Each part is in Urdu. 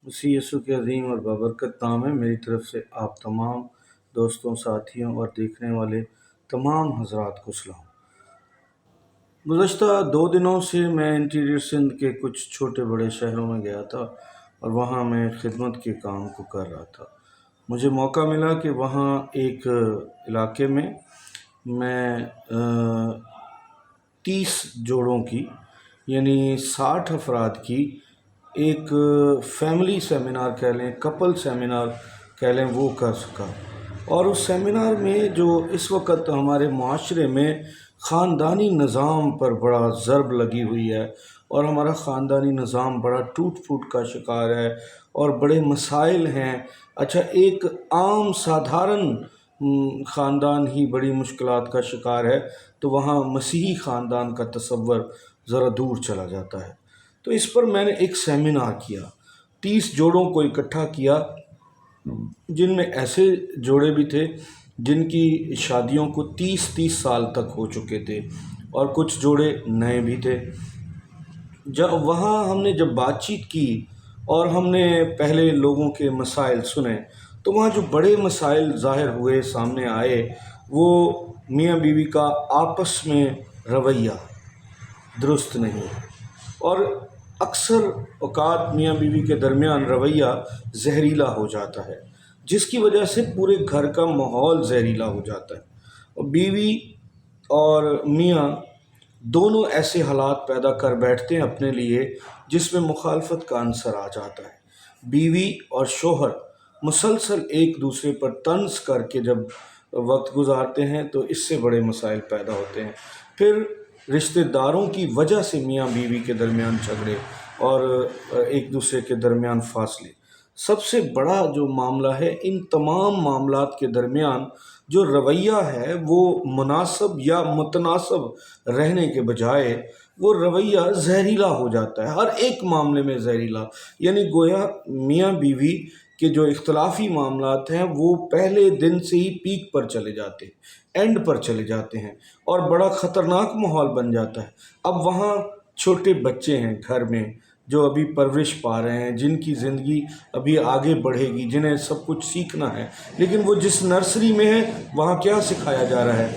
مسیح یسوع کے عظیم اور بابرکت نام ہے۔ میری طرف سے آپ تمام دوستوں، ساتھیوں اور دیکھنے والے تمام حضرات کو سلام۔ گزشتہ 2 دنوں سے میں انٹیریئر سندھ کے کچھ چھوٹے بڑے شہروں میں گیا تھا اور وہاں میں خدمت کے کام کو کر رہا تھا۔ مجھے موقع ملا کہ وہاں ایک علاقے میں 30 جوڑوں کی یعنی 60 افراد کی ایک فیملی سیمینار کہہ لیں، کپل سیمینار کہہ لیں، وہ کر سکا۔ اور اس سیمینار میں جو اس وقت ہمارے معاشرے میں خاندانی نظام پر بڑا ضرب لگی ہوئی ہے اور ہمارا خاندانی نظام بڑا ٹوٹ پھوٹ کا شکار ہے اور بڑے مسائل ہیں۔ اچھا، ایک عام سادھارن خاندان ہی بڑی مشکلات کا شکار ہے تو وہاں مسیحی خاندان کا تصور ذرا دور چلا جاتا ہے۔ تو اس پر میں نے ایک سیمینار کیا، 30 جوڑوں کو اکٹھا کیا، جن میں ایسے جوڑے بھی تھے جن کی شادیوں کو 30 سال تک ہو چکے تھے اور کچھ جوڑے نئے بھی تھے۔ جب وہاں ہم نے بات چیت کی اور ہم نے پہلے لوگوں کے مسائل سنے تو وہاں جو بڑے مسائل ظاہر ہوئے، سامنے آئے، وہ میاں بیوی کا آپس میں رویہ درست نہیں ہے، اور اکثر اوقات میاں بیوی کے درمیان رویہ زہریلا ہو جاتا ہے، جس کی وجہ سے پورے گھر کا ماحول زہریلا ہو جاتا ہے، اور بیوی اور میاں دونوں ایسے حالات پیدا کر بیٹھتے ہیں اپنے لیے جس میں مخالفت کا عنصر آ جاتا ہے۔ بیوی اور شوہر مسلسل ایک دوسرے پر طنز کر کے جب وقت گزارتے ہیں تو اس سے بڑے مسائل پیدا ہوتے ہیں۔ پھر رشتہ داروں کی وجہ سے میاں بیوی کے درمیان جھگڑے اور ایک دوسرے کے درمیان فاصلے۔ سب سے بڑا جو معاملہ ہے، ان تمام معاملات کے درمیان جو رویہ ہے وہ مناسب یا متناسب رہنے کے بجائے وہ رویہ زہریلا ہو جاتا ہے، ہر ایک معاملے میں زہریلا۔ یعنی گویا میاں بیوی کے جو اختلافی معاملات ہیں وہ پہلے دن سے ہی پیک پر چلے جاتے ہیں، اینڈ پر چلے جاتے ہیں اور بڑا خطرناک ماحول بن جاتا ہے۔ اب وہاں چھوٹے بچے ہیں گھر میں جو ابھی پرورش پا رہے ہیں، جن کی زندگی ابھی آگے بڑھے گی، جنہیں سب کچھ سیکھنا ہے، لیکن وہ جس نرسری میں ہے وہاں کیا سکھایا جا رہا ہے؟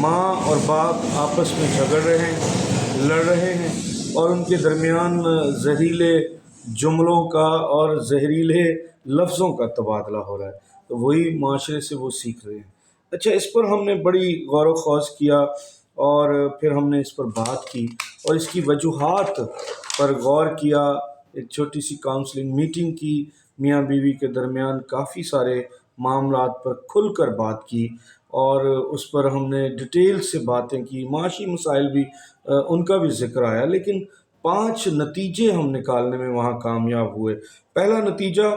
ماں اور باپ آپس میں جھگڑ رہے ہیں، لڑ رہے ہیں اور ان کے درمیان زہریلے جملوں کا اور زہریلے لفظوں کا تبادلہ ہو رہا ہے، تو وہی معاشرے سے وہ سیکھ رہے ہیں۔ اچھا، اس پر ہم نے بڑی غور و خوض کیا اور پھر ہم نے اس پر بات کی اور اس کی وجوہات پر غور کیا، ایک چھوٹی سی کاؤنسلنگ میٹنگ کی، میاں بیوی کے درمیان کافی سارے معاملات پر کھل کر بات کی اور اس پر ہم نے ڈیٹیل سے باتیں کی، معاشی مسائل بھی ان کا بھی ذکر آیا، لیکن 5 نتیجے ہم نکالنے میں وہاں کامیاب ہوئے۔ پہلا نتیجہ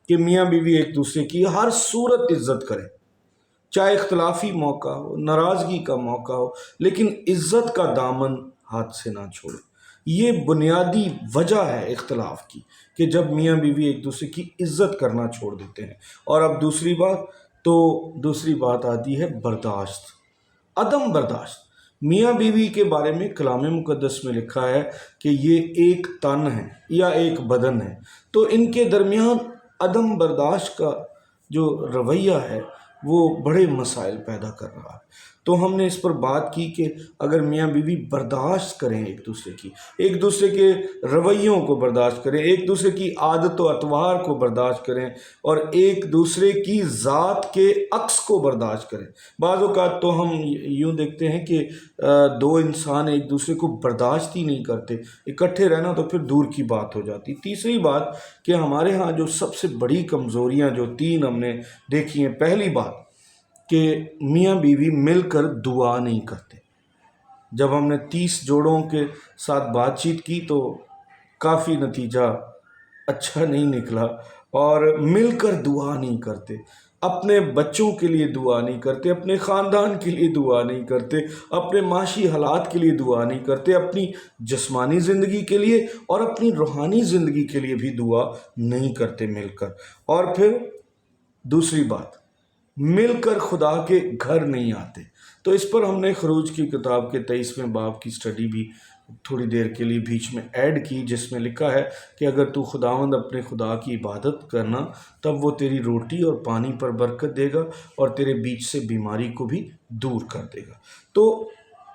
کہ میاں بیوی ایک دوسرے کی ہر صورت عزت کریں، چاہے اختلافی موقع ہو، ناراضگی کا موقع ہو، لیکن عزت کا دامن ہاتھ سے نہ چھوڑیں۔ یہ بنیادی وجہ ہے اختلاف کی کہ جب میاں بیوی ایک دوسرے کی عزت کرنا چھوڑ دیتے ہیں۔ اور اب دوسری بات آتی ہے برداشت، عدم برداشت۔ میاں بیوی کے بارے میں کلام مقدس میں لکھا ہے کہ یہ ایک تن ہے یا ایک بدن ہے، تو ان کے درمیان عدم برداشت کا جو رویہ ہے وہ بڑے مسائل پیدا کر رہا ہے۔ تو ہم نے اس پر بات کی کہ اگر میاں بیوی برداشت کریں ایک دوسرے کے رویوں کو برداشت کریں، ایک دوسرے کی عادت و اطوار کو برداشت کریں اور ایک دوسرے کی ذات کے عکس کو برداشت کریں۔ بعض اوقات تو ہم یوں دیکھتے ہیں کہ 2 انسان ایک دوسرے کو برداشت ہی نہیں کرتے، اکٹھے رہنا تو پھر دور کی بات ہو جاتی۔ تیسری بات کہ ہمارے ہاں جو سب سے بڑی کمزوریاں جو 3 ہم نے دیکھی ہیں، پہلی بات کہ میاں بیوی مل کر دعا نہیں کرتے۔ جب ہم نے 30 جوڑوں کے ساتھ بات چیت کی تو کافی نتیجہ اچھا نہیں نکلا، اور مل کر دعا نہیں کرتے، اپنے بچوں کے لیے دعا نہیں کرتے، اپنے خاندان کے لیے دعا نہیں کرتے، اپنے معاشی حالات کے لیے دعا نہیں کرتے، اپنی جسمانی زندگی کے لیے اور اپنی روحانی زندگی کے لیے بھی دعا نہیں کرتے مل کر۔ اور پھر دوسری بات، مل کر خدا کے گھر نہیں آتے۔ تو اس پر ہم نے خروج کی کتاب کے 23ویں باب کی سٹڈی بھی تھوڑی دیر کے لیے بیچ میں ایڈ کی، جس میں لکھا ہے کہ اگر تو خداوند اپنے خدا کی عبادت کرنا تب وہ تیری روٹی اور پانی پر برکت دے گا اور تیرے بیچ سے بیماری کو بھی دور کر دے گا۔ تو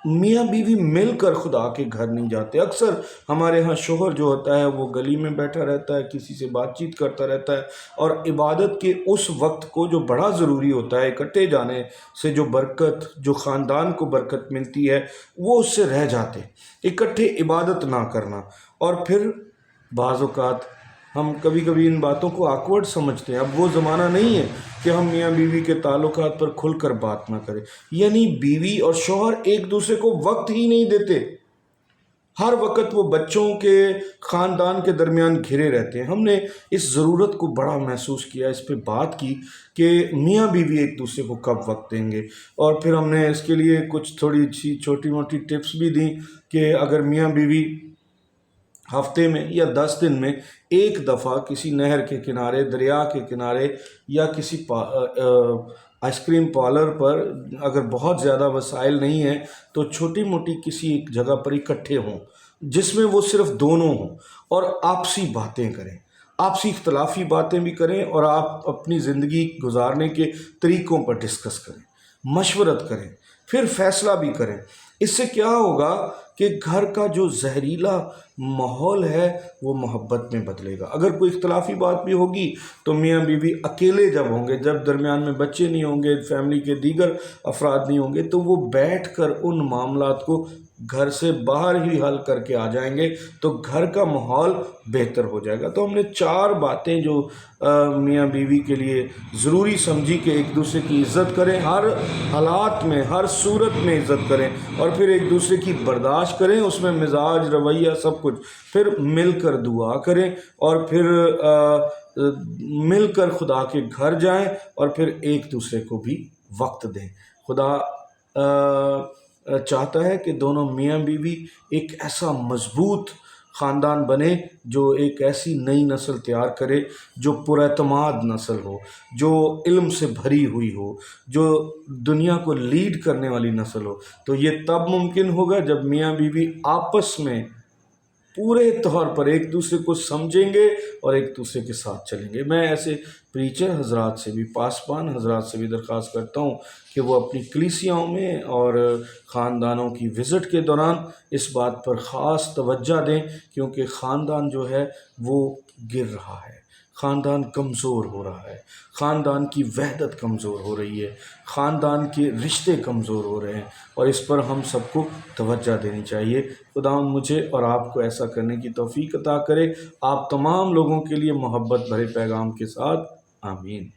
میاں بیوی مل کر خدا کے گھر نہیں جاتے۔ اکثر ہمارے ہاں شوہر جو ہوتا ہے وہ گلی میں بیٹھا رہتا ہے، کسی سے بات چیت کرتا رہتا ہے، اور عبادت کے اس وقت کو جو بڑا ضروری ہوتا ہے، اکٹھے جانے سے جو برکت، جو خاندان کو برکت ملتی ہے، وہ اس سے رہ جاتے، اکٹھے عبادت نہ کرنا۔ اور پھر بعض اوقات ہم کبھی کبھی ان باتوں کو آکورڈ سمجھتے ہیں۔ اب وہ زمانہ نہیں ہے کہ ہم میاں بیوی کے تعلقات پر کھل کر بات نہ کریں، یعنی بیوی اور شوہر ایک دوسرے کو وقت ہی نہیں دیتے، ہر وقت وہ بچوں کے، خاندان کے درمیان گھرے رہتے ہیں۔ ہم نے اس ضرورت کو بڑا محسوس کیا، اس پہ بات کی کہ میاں بیوی ایک دوسرے کو کب وقت دیں گے، اور پھر ہم نے اس کے لیے کچھ تھوڑی سی چھوٹی موٹی ٹپس بھی دیں کہ اگر میاں بیوی ہفتے میں یا 10 دن میں ایک دفعہ کسی نہر کے کنارے، دریا کے کنارے، یا کسی آئس کریم پارلر پر، اگر بہت زیادہ وسائل نہیں ہیں تو چھوٹی موٹی کسی ایک جگہ پر اکٹھے ہوں، جس میں وہ صرف دونوں ہوں، اور آپسی باتیں کریں، آپسی اختلافی باتیں بھی کریں، اور آپ اپنی زندگی گزارنے کے طریقوں پر ڈسکس کریں، مشورت کریں، پھر فیصلہ بھی کریں۔ اس سے کیا ہوگا کہ گھر کا جو زہریلا ماحول ہے وہ محبت میں بدلے گا۔ اگر کوئی اختلافی بات بھی ہوگی تو میاں بیوی اکیلے جب ہوں گے، جب درمیان میں بچے نہیں ہوں گے، فیملی کے دیگر افراد نہیں ہوں گے، تو وہ بیٹھ کر ان معاملات کو گھر سے باہر ہی حل کر کے آ جائیں گے، تو گھر کا ماحول بہتر ہو جائے گا۔ تو ہم نے 4 باتیں جو میاں بیوی کے لیے ضروری سمجھی کہ ایک دوسرے کی عزت کریں، ہر حالات میں، ہر صورت میں عزت کریں، اور پھر ایک دوسرے کی برداشت کریں، اس میں مزاج، رویہ، سب کچھ، پھر مل کر دعا کریں، اور پھر مل کر خدا کے گھر جائیں، اور پھر ایک دوسرے کو بھی وقت دیں۔ خدا چاہتا ہے کہ دونوں میاں بیوی ایک ایسا مضبوط خاندان بنے، جو ایک ایسی نئی نسل تیار کرے جو پراعتماد نسل ہو، جو علم سے بھری ہوئی ہو، جو دنیا کو لیڈ کرنے والی نسل ہو۔ تو یہ تب ممکن ہوگا جب میاں بیوی آپس میں پورے طور پر ایک دوسرے کو سمجھیں گے اور ایک دوسرے کے ساتھ چلیں گے۔ میں ایسے پریچر حضرات سے بھی، پاسبان حضرات سے بھی درخواست کرتا ہوں کہ وہ اپنی کلیسیاؤں میں اور خاندانوں کی وزٹ کے دوران اس بات پر خاص توجہ دیں، کیونکہ خاندان جو ہے وہ گر رہا ہے، خاندان کمزور ہو رہا ہے، خاندان کی وحدت کمزور ہو رہی ہے، خاندان کے رشتے کمزور ہو رہے ہیں، اور اس پر ہم سب کو توجہ دینی چاہیے۔ خداوند مجھے اور آپ کو ایسا کرنے کی توفیق عطا کرے۔ آپ تمام لوگوں کے لیے محبت بھرے پیغام کے ساتھ، آمین۔